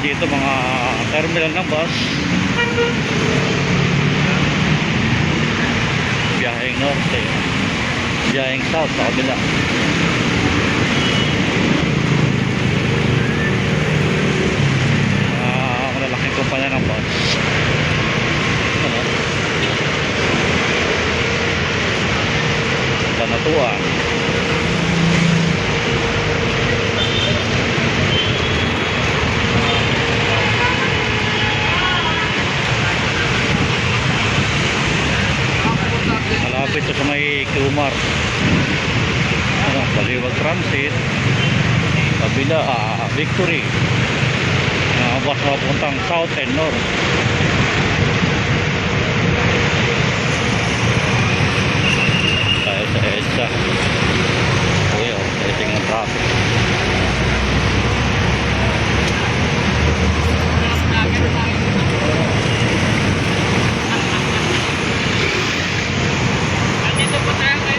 dito mga terminal ng bus. Biyaheng norte, biyaheng south sa kabila. Malalaking kumpanya ng bus. Ano? Banatuan. Malapit ito sa may Kumar. Ano, Baliwag Transit. Kabila, Victory. Bus na puntang south and north. Tayo sa EDSA. Uy, dating ng traffic.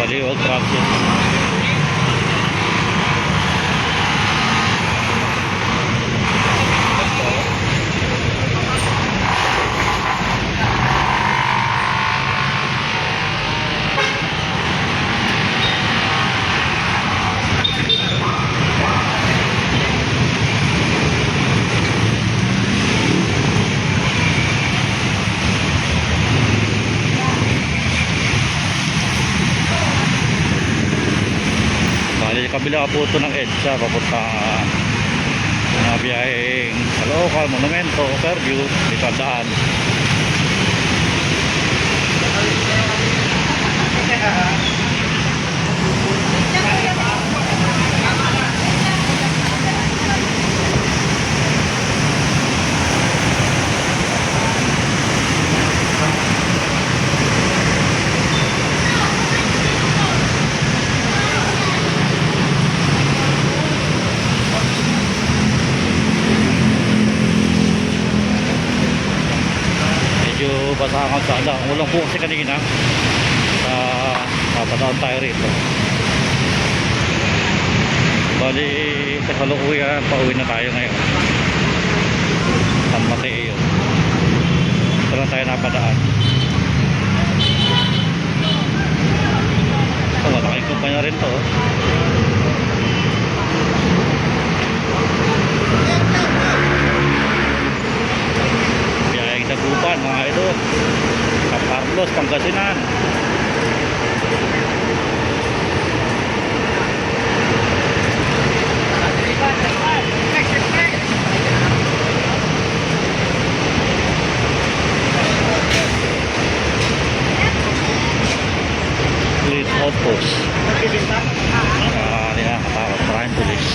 Baliwag Transit. Kabila po ito ng EDSA papunta mga biyaheng Caloocan, Monumento, Fairview, Litandaan. Basahan sa ala. Ulang po kasi kanina napadaan tayo rito. Bali sa kalukuyan pauwi na tayo ngayon San Mateo. Ito lang tayo napadaan. Ito malaking kumpanya rin to. Dagupan mga idol, San Carlos, Pangasinan. Police outpost. Yan, katakot crime police.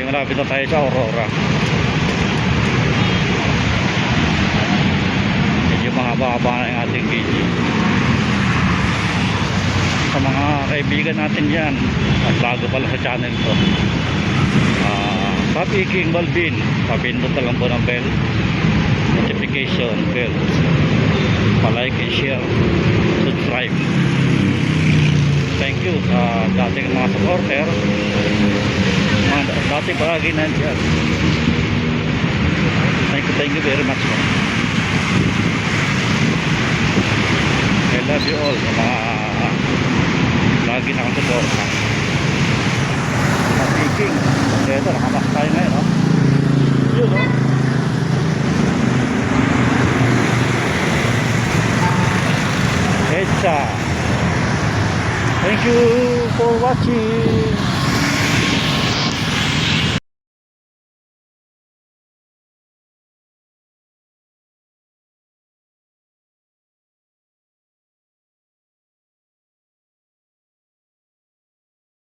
Malapit na tayo sa Aurora. Medyo mahaba-haba na yung ating video. Sa mga kaibigan natin dyan at bago pala sa channel to, Papi King Balvin, papindot na lang po ng bell notification bell, pa-like and share, subscribe. Thank you sa dating mga supporter, mga dating bahagi na dyan. Thank you very much. I love you all sa mga lagi nakasuporta. Speaking, ito nakamas tayo ngayon, no? Yun, no? EDSA. Thank you for watching.